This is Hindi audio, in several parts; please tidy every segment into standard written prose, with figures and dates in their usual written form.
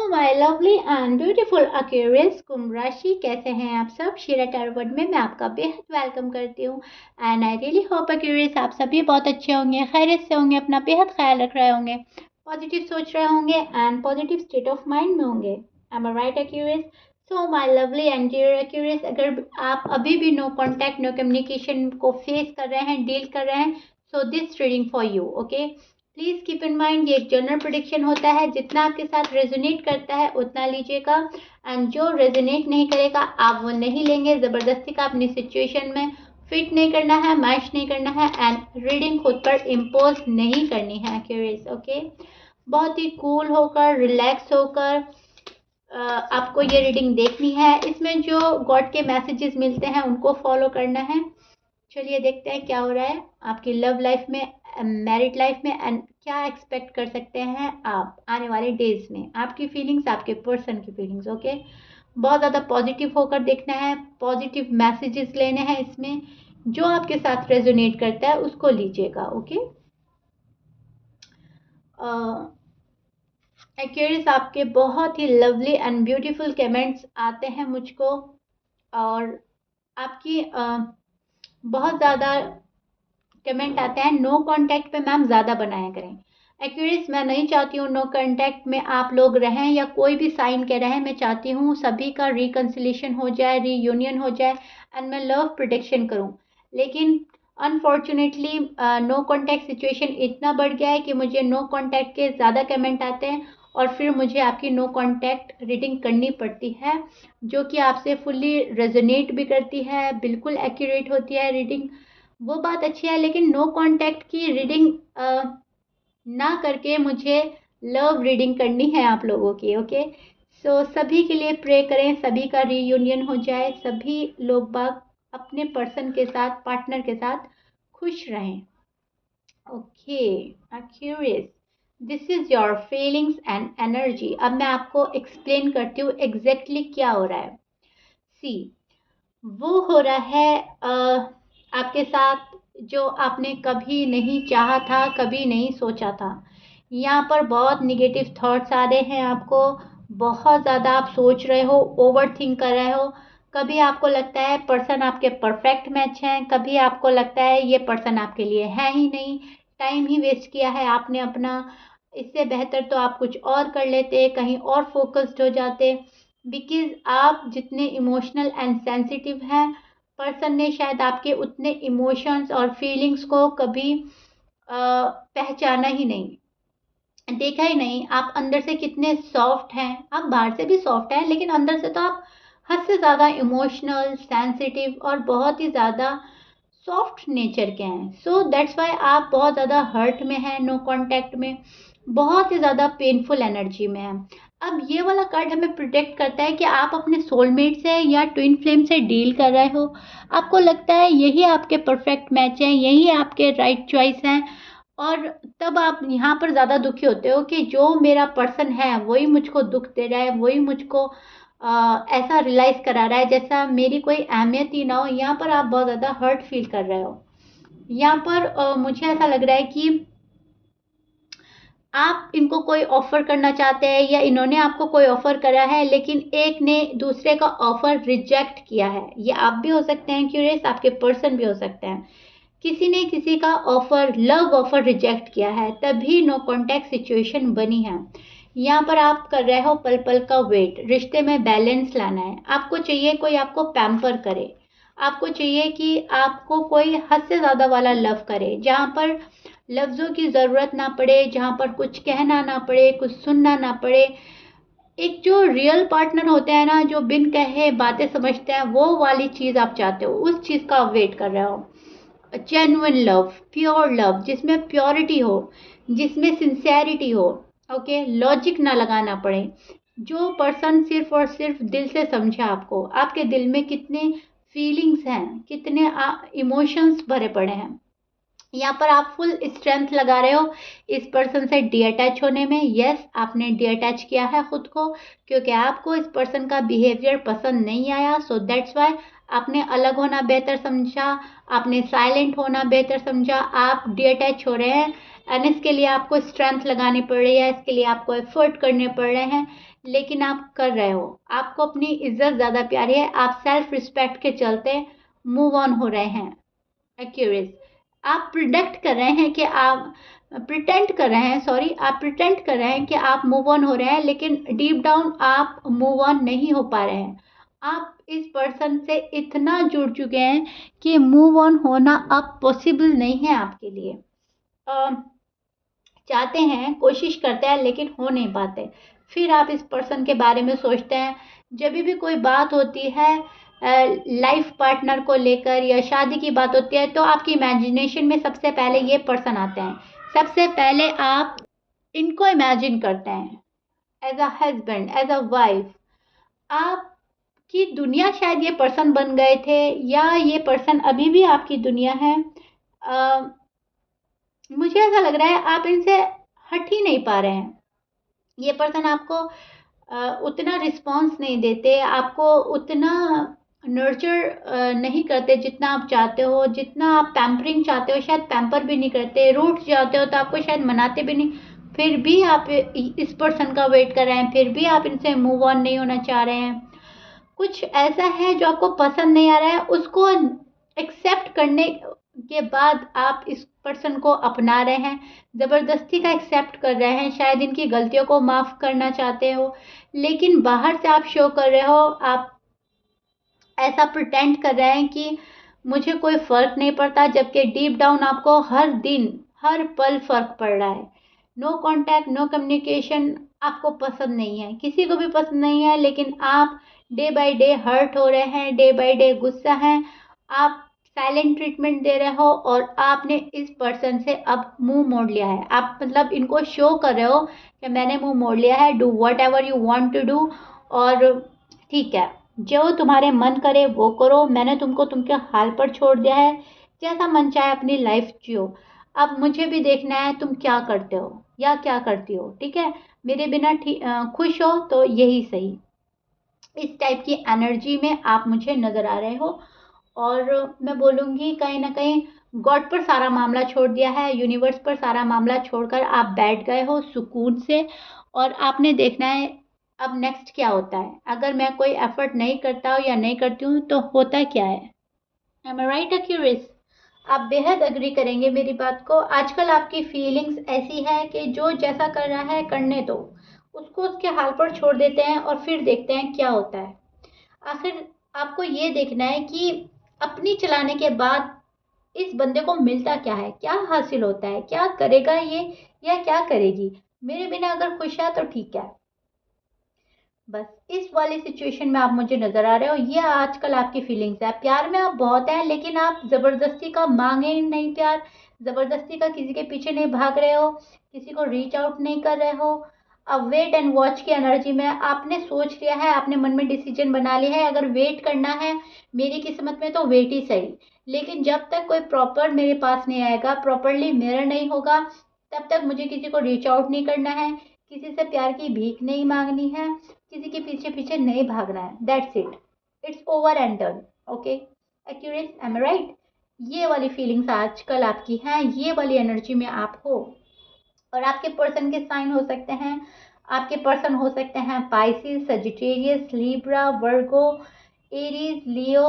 My lovely and beautiful Aquarius कुंभ राशि, कैसे हैं आप सब। शीरा टैरो वर्ल्ड में मैं आपका बेहद वेलकम करती हूँ and I really hope Aquarius आप सभी बहुत अच्छे होंगे, खैरियत से होंगे, अपना बेहद ख्याल रख रहे होंगे, पॉजिटिव सोच रहे होंगे and positive state of mind में होंगे। I am right Aquarius. So my lovely and dear Aquarius, अगर आप अभी भी नो कॉन्टैक्ट नो कम्युनिकेशन को फेस कर रहे हैं, डील कर रहे हैं, so this reading for you. Okay, please keep in mind ये एक जनरल प्रेडिक्शन होता है, जितना आपके साथ रेजोनेट करता है उतना लीजिएगा एंड जो रेजोनेट नहीं करेगा आप वो नहीं लेंगे। जबरदस्ती का अपनी सिचुएशन में फिट नहीं करना है, मैच नहीं करना है एंड रीडिंग खुद पर इम्पोज नहीं करनी है क्यूरियस। ओके, बहुत ही कूल होकर, रिलैक्स होकर आपको ये रीडिंग देखनी है। इसमें जो गॉड के मैसेजेस मिलते हैं उनको फॉलो करना है। चलिए देखते हैं क्या हो रहा है आपकी लव लाइफ में, मैरिड लाइफ में एंड क्या एक्सपेक्ट कर सकते हैं आप आने वाले डेज में, आपकी फीलिंग्स, आपके पर्सन की फीलिंग्स। ओके, बहुत ज़्यादा पॉजिटिव होकर देखना है, पॉजिटिव मैसेजेस लेने हैं इसमें, जो आपके साथ रेजोनेट करता है उसको लीजिएगा। ओके, एक्वेरियस आपके बहुत ही लवली एंड ब्यूटीफुल कमेंट्स आते हैं मुझको और आपकी बहुत ज़्यादा कमेंट आते हैं नो कांटेक्ट पे मैम ज़्यादा बनाया करें। एक्यूरेस मैं नहीं चाहती हूँ नो कांटेक्ट में आप लोग रहें या कोई भी साइन के रहें। मैं चाहती हूँ सभी का रिकन्सिलेशन हो जाए, रीयूनियन हो जाए एंड मैं लव प्रोटेक्शन करूँ। लेकिन अनफॉर्चुनेटली नो कांटेक्ट सिचुएशन इतना बढ़ गया है कि मुझे नो कांटेक्ट के ज़्यादा कमेंट आते हैं और फिर मुझे आपकी नो कांटेक्ट रीडिंग करनी पड़ती है, जो कि आपसे फुल्ली रेजोनेट भी करती है, बिल्कुल एक्यूरेट होती है रीडिंग, वो बात अच्छी है। लेकिन नो कांटेक्ट की रीडिंग ना करके मुझे लव रीडिंग करनी है आप लोगों की। ओके, सो सभी के लिए प्रे करें, सभी का रीयूनियन हो जाए, सभी लोग बाग अपने पर्सन के साथ, पार्टनर के साथ खुश रहें। Okay curious, this is your feelings and energy. अब मैं आपको एक्सप्लेन करती हूँ एग्जैक्टली क्या हो रहा है। सी, वो हो रहा है आपके साथ जो आपने कभी नहीं चाहा था, कभी नहीं सोचा था। यहाँ पर बहुत निगेटिव थॉट्स आ रहे हैं आपको, बहुत ज़्यादा आप सोच रहे हो, ओवर थिंक कर रहे हो। कभी आपको लगता है पर्सन आपके परफेक्ट मैच हैं, कभी आपको लगता है ये पर्सन आपके लिए है ही नहीं, टाइम ही वेस्ट किया है आपने अपना, इससे बेहतर तो आप कुछ और कर लेते, कहीं और फोकस्ड हो जाते। बिकॉज आप जितने इमोशनल एंड सेंसिटिव हैं, पर्सन ने शायद आपके उतने इमोशंस और फीलिंग्स को कभी पहचाना ही नहीं, देखा ही नहीं। आप अंदर से कितने सॉफ्ट हैं, आप बाहर से भी सॉफ्ट हैं लेकिन अंदर से तो आप हद से ज़्यादा इमोशनल, सेंसिटिव और बहुत ही ज़्यादा सॉफ्ट नेचर के हैं। सो दैट्स वाई आप बहुत ज़्यादा हर्ट में हैं नो कांटेक्ट में, बहुत ही ज़्यादा पेनफुल एनर्जी में हैं। अब ये वाला कार्ड हमें प्रोटेक्ट करता है कि आप अपने सोलमेट से या ट्विन फ्लेम से डील कर रहे हो, आपको लगता है यही आपके परफेक्ट मैच हैं, यही आपके राइट चॉइस हैं और तब आप यहाँ पर ज़्यादा दुखी होते हो कि जो मेरा पर्सन है वही मुझको दुख दे रहा है, वही मुझको ऐसा रियलाइज़ करा रहा है जैसा मेरी कोई अहमियत ही ना हो। यहाँ पर आप बहुत ज़्यादा हर्ट फील कर रहे हो। यहाँ पर मुझे ऐसा लग रहा है कि आप इनको कोई ऑफर करना चाहते हैं या इन्होंने आपको कोई ऑफर करा है, लेकिन एक ने दूसरे का ऑफर रिजेक्ट किया है। ये आप भी हो सकते हैं क्यूरियस, आपके पर्सन भी हो सकते हैं। किसी ने किसी का ऑफर, लव ऑफर रिजेक्ट किया है, तभी नो कॉन्टैक्ट सिचुएशन बनी है। यहाँ पर आप कर रहे हो पल पल का वेट, रिश्ते में बैलेंस लाना है। आपको चाहिए कोई आपको पैम्पर करे, आपको चाहिए कि आपको कोई हद से ज़्यादा वाला लव करे, जहाँ पर लफ्ज़ों की ज़रूरत ना पड़े, जहाँ पर कुछ कहना ना पड़े, कुछ सुनना ना पड़े। एक जो रियल पार्टनर होते हैं ना, जो बिन कहे बातें समझते हैं, वो वाली चीज़ आप चाहते हो, उस चीज़ का आप वेट कर रहे हो। जेन्युइन लव, प्योर लव, जिसमें प्योरिटी हो, जिसमें सिंसेरिटी हो। ओके, लॉजिक ना लगाना पड़े, जो पर्सन सिर्फ और सिर्फ दिल से समझे आपको, आपके दिल में कितने फीलिंग्स हैं, कितने इमोशंस भरे पड़े हैं। यहाँ पर आप फुल स्ट्रेंथ लगा रहे हो इस पर्सन से डी अटैच होने में। यस, आपने डी अटैच किया है खुद को, क्योंकि आपको इस पर्सन का बिहेवियर पसंद नहीं आया। सो दैट्स वाई आपने अलग होना बेहतर समझा, आपने साइलेंट होना बेहतर समझा, आप डिटैच हो रहे हैं एंड इसके लिए आपको स्ट्रेंथ लगानी पड़ रही है, इसके लिए आपको एफर्ट करने पड़ रहे हैं, लेकिन आप कर रहे हो। आपको अपनी इज्जत ज़्यादा प्यारी है, आप सेल्फ रिस्पेक्ट के चलते मूव ऑन हो रहे हैं। एक्यूरेस, आप प्रिडिक्ट कर रहे हैं कि आप प्रिटेंड कर रहे हैं, सॉरी, आप प्रिटेंड कर रहे हैं कि आप मूव ऑन हो रहे हैं, लेकिन डीप डाउन आप मूव ऑन नहीं हो पा रहे हैं। आप इस पर्सन से इतना जुड़ चुके हैं कि मूव ऑन होना अब पॉसिबल नहीं है आपके लिए। चाहते हैं, कोशिश करते हैं, लेकिन हो नहीं पाते। फिर आप इस पर्सन के बारे में सोचते हैं। जब भी कोई बात होती है लाइफ पार्टनर को लेकर या शादी की बात होती है, तो आपकी इमेजिनेशन में सबसे पहले ये पर्सन आते हैं। सबसे पहले आप इनको इमेजिन करते हैं as a husband, as a wife. आपकी दुनिया शायद ये पर्सन बन गए थे, या ये पर्सन अभी भी आपकी दुनिया है। मुझे ऐसा लग रहा है आप इनसे हट ही नहीं पा रहे हैं। ये पर्सन आपको उतना रिस्पॉन्स नहीं देते, आपको उतना नर्चर नहीं करते जितना आप चाहते हो, जितना आप पैम्परिंग चाहते हो शायद पैम्पर भी नहीं करते, रूठ जाते हो तो आपको शायद मनाते भी नहीं। फिर भी आप इस पर्सन का वेट कर रहे हैं, फिर भी आप इनसे मूव ऑन नहीं होना चाह रहे हैं। कुछ ऐसा है जो आपको पसंद नहीं आ रहा है, उसको एक्सेप्ट करने के बाद आप इस पर्सन को अपना रहे हैं, ज़बरदस्ती का एक्सेप्ट कर रहे हैं, शायद इनकी गलतियों को माफ़ करना चाहते हो, लेकिन बाहर से आप शो कर रहे हो, आप ऐसा प्रिटेंड कर रहे हैं कि मुझे कोई फ़र्क नहीं पड़ता, जबकि डीप डाउन आपको हर दिन हर पल फ़र्क पड़ रहा है। नो कॉन्टैक्ट, नो कम्युनिकेशन आपको पसंद नहीं है, किसी को भी पसंद नहीं है, लेकिन आप डे बाय डे हर्ट हो रहे हैं, डे बाय डे गुस्सा हैं, आप साइलेंट ट्रीटमेंट दे रहे हो और आपने इस पर्सन से अब मुंह मोड़ लिया है। आप मतलब इनको शो कर रहे हो कि मैंने मुंह मोड़ लिया है, do whatever you want to do, और ठीक है, जो तुम्हारे मन करे वो करो, मैंने तुमको तुमके हाल पर छोड़ दिया है, जैसा मन चाहे अपनी लाइफ जियो। अब मुझे भी देखना है तुम क्या करते हो या क्या करती हो, ठीक है? मेरे बिना खुश हो तो यही सही। इस टाइप की एनर्जी में आप मुझे नज़र आ रहे हो, और मैं बोलूँगी कहीं ना कहीं गॉड पर सारा मामला छोड़ दिया है, यूनिवर्स पर सारा मामला छोड़कर आप बैठ गए हो सुकून से, और आपने देखना है अब नेक्स्ट क्या होता है। अगर मैं कोई एफर्ट नहीं करता हूँ या नहीं करती हूँ तो होता क्या है। M I right Accuris? आप बेहद अग्री करेंगे मेरी बात को। आजकल आपकी फीलिंग्स ऐसी है कि जो जैसा कर रहा है करने दो, उसको उसके हाल पर छोड़ देते हैं और फिर देखते हैं क्या होता है। आखिर आपको ये देखना है कि अपनी चलाने के बाद इस बंदे को मिलता क्या है, क्या हासिल होता है, क्या करेगा ये या क्या करेगी। मेरे बिना अगर खुश है तो ठीक है। बस इस वाली सिचुएशन में आप मुझे नजर आ रहे हो, ये आजकल आपकी फीलिंग्स है। प्यार में आप बहुत हैं, लेकिन आप जबरदस्ती का मांगे नहीं प्यार, जबरदस्ती का किसी के पीछे नहीं भाग रहे हो, किसी को रीच आउट नहीं कर रहे हो। अब वेट एंड वॉच की एनर्जी में आपने सोच लिया है, आपने मन में डिसीजन बना लिया है, अगर वेट करना है मेरी किस्मत में तो वेट ही सही। लेकिन जब तक कोई प्रॉपर मेरे पास नहीं आएगा, प्रॉपरली मिरर नहीं होगा, तब तक मुझे किसी को रीच आउट नहीं करना है, किसी से प्यार की भीख नहीं मांगनी है, किसी के पीछे पीछे नहीं भागना है। That's it, it's over and done. Okay accurate, am I right? ये वाली फीलिंग्स आजकल आपकी हैं, ये वाली एनर्जी में आप हो। और आपके पर्सन के साइन हो सकते हैं, आपके पर्सन हो सकते हैं Pisces, Sagittarius, Libra, Virgo, Aries, Leo,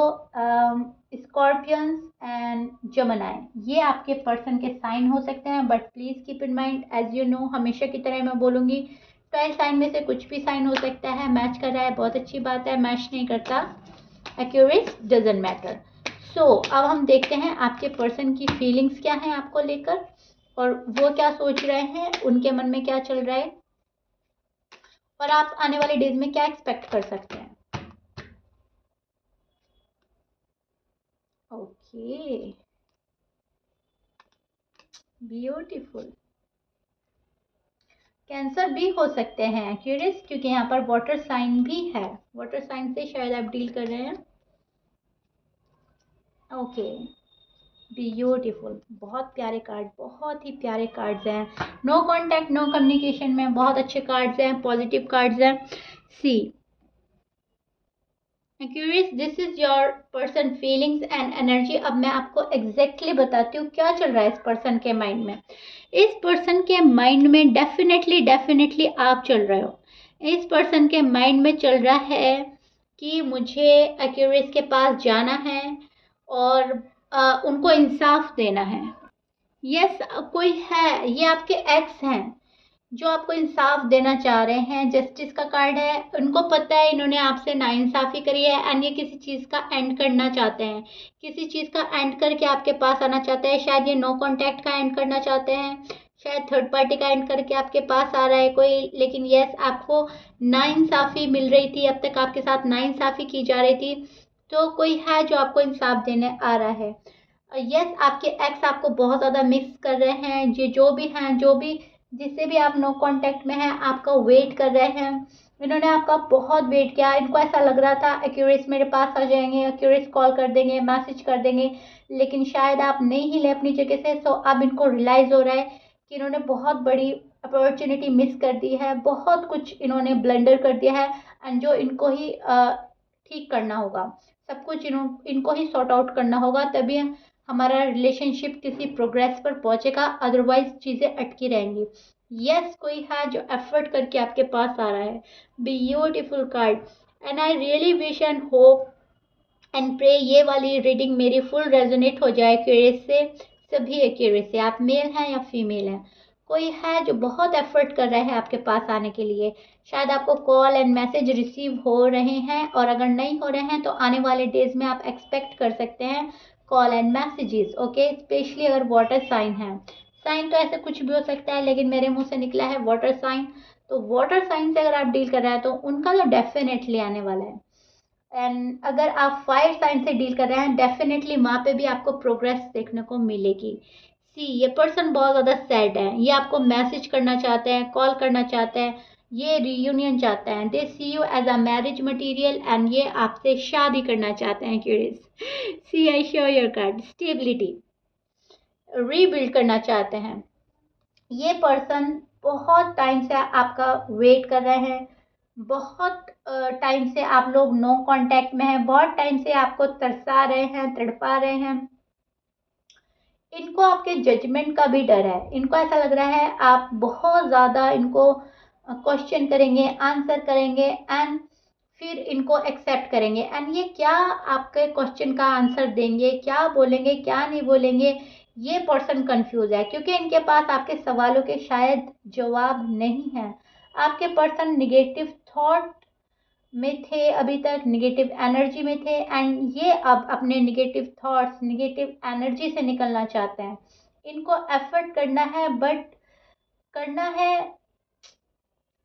Scorpions and Gemini. ये आपके पर्सन के साइन हो सकते हैं, but please keep in mind, as you know, हमेशा की तरह मैं बोलूंगी 12 साइन में से कुछ भी साइन हो सकता है। मैच कर रहा है बहुत अच्छी बात है, मैच नहीं करता एक्यूरेट डजंट मैटर। सो अब हम देखते हैं आपके पर्सन की फीलिंग्स क्या हैं आपको लेकर, और वो क्या सोच रहे हैं, उनके मन में क्या चल रहा है, और आप आने वाले डेज में क्या एक्सपेक्ट कर सकते हैं। Okay, beautiful. कैंसर भी हो सकते हैं क्यूरियस, क्योंकि यहाँ पर वाटर साइन भी है, वाटर साइन से शायद आप डील कर रहे हैं। ओके, ब्यूटीफुल, बहुत प्यारे कार्ड, बहुत ही प्यारे कार्ड्स हैं। नो कांटेक्ट, नो कम्युनिकेशन में बहुत अच्छे कार्ड्स हैं, पॉजिटिव कार्ड्स हैं। See, Aquarius, this is your person feelings and energy. अब मैं आपको एग्जैक्टली बताती हूँ क्या चल रहा है इस पर्सन के माइंड में। इस पर्सन के माइंड में डेफिनेटली आप चल रहे हो। इस पर्सन के माइंड में चल रहा है कि मुझे एक्यूरियस के पास जाना है और उनको इंसाफ देना है। यस, कोई है, ये आपके एक्स हैं जो आपको इंसाफ देना चाह रहे हैं। जस्टिस का कार्ड है, उनको पता है इन्होंने आपसे नाइंसाफी करी है एंड ये किसी चीज़ का एंड करना चाहते हैं, किसी चीज़ का एंड करके आपके पास आना चाहते हैं। शायद ये नो कांटेक्ट का एंड करना चाहते हैं, शायद थर्ड पार्टी का एंड करके आपके पास आ रहा है कोई। लेकिन यस, आपको नाइंसाफी मिल रही थी, अब तक आपके साथ नाइंसाफी की जा रही थी, तो कोई है जो आपको इंसाफ देने आ रहा है। यस, आपके एक्स आपको बहुत ज़्यादा मिस कर रहे हैं। ये जो भी हैं, जो भी जिससे भी आप नो कांटेक्ट में हैं, आपका वेट कर रहे हैं। इन्होंने आपका बहुत वेट किया। इनको ऐसा लग रहा था एक्यूरेस मेरे पास आ जाएंगे, एक्यूरेस कॉल कर देंगे, मैसेज कर देंगे, लेकिन शायद आप नहीं हिले अपनी जगह से। सो अब इनको रियलाइज़ हो रहा है कि इन्होंने बहुत बड़ी अपॉर्चुनिटी मिस कर दी है, बहुत कुछ इन्होंने ब्लंडर कर दिया है एंड जो इनको ही ठीक करना होगा। सब कुछ इनको ही सॉर्ट आउट करना होगा, तभी हमारा रिलेशनशिप किसी प्रोग्रेस पर पहुंचेगा, अदरवाइज चीज़ें अटकी रहेंगी। यस, कोई है जो एफर्ट करके आपके पास आ रहा है। Beautiful card. And I really wish and hope and pray ये वाली रीडिंग मेरी फुल रेजोनेट हो जाए एक्यूरेस से, सभी एक्यूरेस से। आप मेल हैं या फीमेल हैं, कोई है जो बहुत एफर्ट कर रहा है आपके पास आने के लिए। शायद आपको कॉल एंड मैसेज रिसीव हो रहे हैं, और अगर नहीं हो रहे हैं तो आने वाले डेज में आप एक्सपेक्ट कर सकते हैं call and messages. Okay, specially अगर वाटर साइन है। साइन तो ऐसे कुछ भी हो सकता है, लेकिन मेरे मुंह से निकला है वाटर साइन, तो वाटर साइन से अगर आप डील कर रहे हैं तो उनका तो डेफिनेटली आने वाला है। एंड अगर आप फायर साइन से डील कर रहे हैं, डेफिनेटली वहाँ पे भी आपको प्रोग्रेस देखने को मिलेगी। सी, ये पर्सन बहुत ज़्यादा सैड है, ये आपको मैसेज करना चाहते हैं, कॉल करना चाहते हैं, ये रीयूनियन चाहते हैं। They see you as a marriage material and ये आपसे शादी करना चाहते हैं curious. See, I show your card, stability, rebuild करना चाहते हैं। ये पर्सन बहुत टाइम से आपका वेट कर रहे हैं, बहुत टाइम से आप लोग नो कांटेक्ट में हैं, बहुत टाइम से आपको तरसा रहे हैं, तड़पा रहे हैं। इनको आपके जजमेंट का भी डर है। इनको ऐसा लग रहा है आप बहुत ज़्यादा इनको क्वेश्चन करेंगे, आंसर करेंगे एंड फिर इनको एक्सेप्ट करेंगे, एंड ये क्या आपके क्वेश्चन का आंसर देंगे, क्या बोलेंगे, क्या नहीं बोलेंगे, ये पर्सन कंफ्यूज है, क्योंकि इनके पास आपके सवालों के शायद जवाब नहीं है। आपके पर्सन निगेटिव थॉट में थे, अभी तक नेगेटिव एनर्जी में थे, एंड ये अब अपने नेगेटिव थॉट्स, नेगेटिव एनर्जी से निकलना चाहते हैं। इनको एफर्ट करना है, बट करना है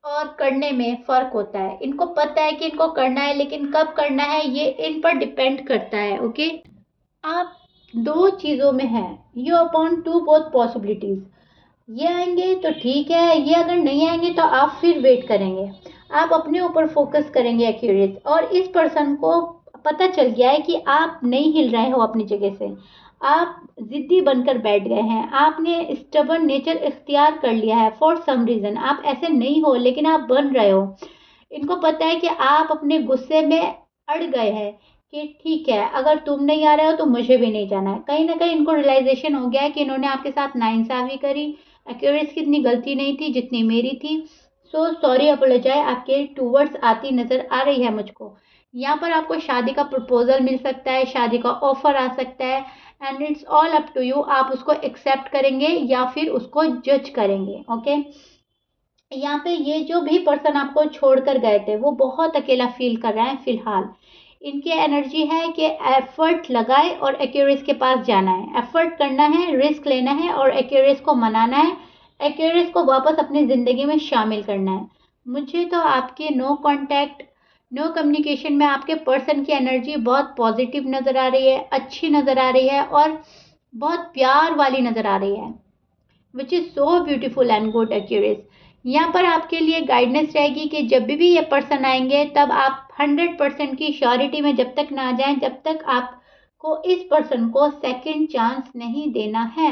और करने में फ़र्क होता है। इनको पता है कि इनको करना है, लेकिन कब करना है ये इन पर डिपेंड करता है। ओके, आप दो चीज़ों में हैं, you upon two both possibilities. ये आएंगे तो ठीक है, ये अगर नहीं आएंगे तो आप फिर वेट करेंगे, आप अपने ऊपर फोकस करेंगे एक्यूरेट। और इस पर्सन को पता चल गया है कि आप नहीं हिल रहे हो अपनी जगह से, आप जिद्दी बनकर बैठ गए हैं, आपने स्टबर्न नेचर इख्तियार कर लिया है फॉर सम रीज़न। आप ऐसे नहीं हो, लेकिन आप बन रहे हो। इनको पता है कि आप अपने गुस्से में अड़ गए हैं कि ठीक है, अगर तुम नहीं आ रहे हो तो मुझे भी नहीं जाना है। कहीं ना कहीं इनको रियलाइजेशन हो गया है कि इन्होंने आपके साथ नाइंसाफ़ी करी, एक्यूरेस की इतनी गलती नहीं थी जितनी मेरी थी। सो सॉरी, अपोलोजाइज आपके टूवर्ड्स आती नज़र आ रही है मुझको। यहाँ पर आपको शादी का प्रपोजल मिल सकता है, शादी का ऑफर आ सकता है, and it's all up to you, आप उसको एक्सेप्ट करेंगे या फिर उसको जज करेंगे। ओके, यहाँ पे ये जो भी पर्सन आपको छोड़कर गए थे वो बहुत अकेला फील कर रहे हैं फिलहाल। इनकी एनर्जी है कि एफर्ट लगाए और एक्यूरेस के पास जाना है, एफर्ट करना है, रिस्क लेना है और एक्यूरेस को मनाना है, एक्यूरेस को वापस अपनी ज़िंदगी में शामिल करना है। मुझे तो आपके नो कांटेक्ट, नो कम्युनिकेशन में आपके पर्सन की एनर्जी बहुत पॉजिटिव नज़र आ रही है, अच्छी नज़र आ रही है और बहुत प्यार वाली नज़र आ रही है, which is so beautiful and good Accuris. यहाँ पर आपके लिए गाइडेंस रहेगी कि जब भी ये पर्सन आएंगे तब आप 100% की श्योरिटी में जब तक ना आ जाएं, जब तक आपको इस पर्सन को सेकंड चांस नहीं देना है।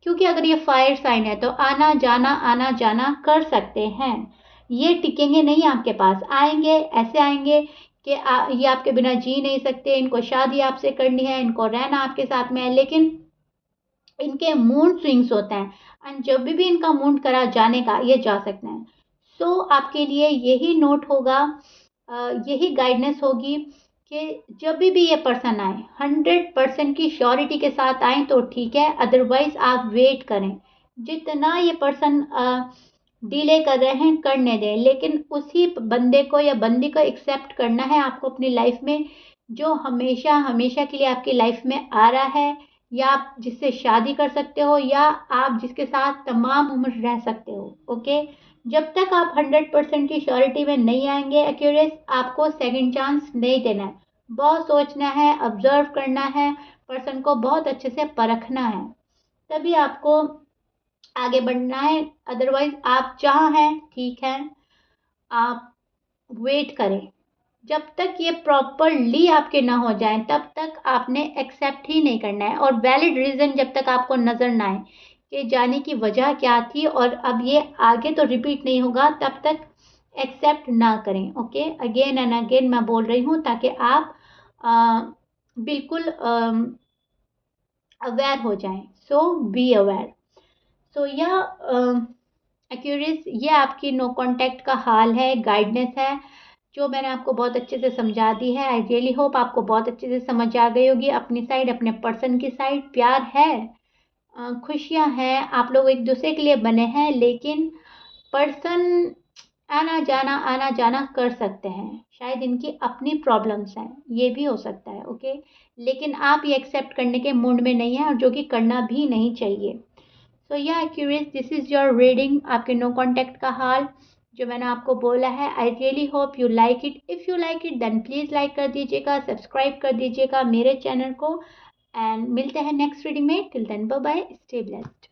क्योंकि अगर ये फायर साइन है तो आना जाना कर सकते हैं, ये टिकेंगे नहीं आपके पास। आएंगे, ऐसे आएंगे कि ये आपके बिना जी नहीं सकते, इनको शादी आपसे करनी है, इनको रहना आपके साथ में है, लेकिन इनके मूड स्विंग्स होते हैं एंड जब भी इनका मूड करा जाने का ये जा सकते हैं। सो आपके लिए यही नोट होगा, यही गाइडेंस होगी कि जब भी ये पर्सन आए 100% की श्योरिटी के साथ आए तो ठीक है, अदरवाइज आप वेट करें। जितना ये पर्सन डिले कर रहे हैं करने दें, लेकिन उसी बंदे को या बंदी को एक्सेप्ट करना है आपको अपनी लाइफ में, जो हमेशा हमेशा के लिए आपकी लाइफ में आ रहा है, या आप जिससे शादी कर सकते हो, या आप जिसके साथ तमाम उम्र रह सकते हो। ओके, जब तक आप 100% की श्योरिटी में नहीं आएंगे एक्यूरेस, आपको सेकंड चांस नहीं देना है। बहुत सोचना है, ऑब्जर्व करना है, पर्सन को बहुत अच्छे से परखना है, तभी आपको आगे बढ़ना है। अदरवाइज आप जहाँ हैं ठीक है, आप वेट करें। जब तक ये प्रॉपरली आपके ना हो जाए तब तक आपने एक्सेप्ट ही नहीं करना है, और वैलिड रीज़न जब तक आपको नज़र ना आए कि जाने की वजह क्या थी और अब ये आगे तो रिपीट नहीं होगा, तब तक एक्सेप्ट ना करें। ओके, अगेन एंड अगेन मैं बोल रही हूँ ताकि आप बिल्कुल अवेयर हो जाएं। सो बी अवेयर। सो यह एक्यूरेस, ये आपकी नो कांटेक्ट का हाल है, गाइडनेस है जो मैंने आपको बहुत अच्छे से समझा दी है। आई रियली होप आपको बहुत अच्छे से समझ आ गई होगी। अपनी साइड, अपने पर्सन की साइड प्यार है, खुशियाँ हैं, आप लोग एक दूसरे के लिए बने हैं, लेकिन पर्सन आना जाना कर सकते हैं, शायद इनकी अपनी प्रॉब्लम्स हैं, ये भी हो सकता है। ओके, लेकिन आप ये एक्सेप्ट करने के मूड में नहीं है, और जो कि करना भी नहीं चाहिए। So Aquarius, this is your reading, आपके नो कांटेक्ट का हाल जो मैंने आपको बोला है। I really hope you like it. If you like it then please like कर दीजिएगा, सब्सक्राइब कर दीजिएगा मेरे चैनल को, एंड मिलते हैं नेक्स्ट रीडिंग में। Till then bye bye, stay blessed.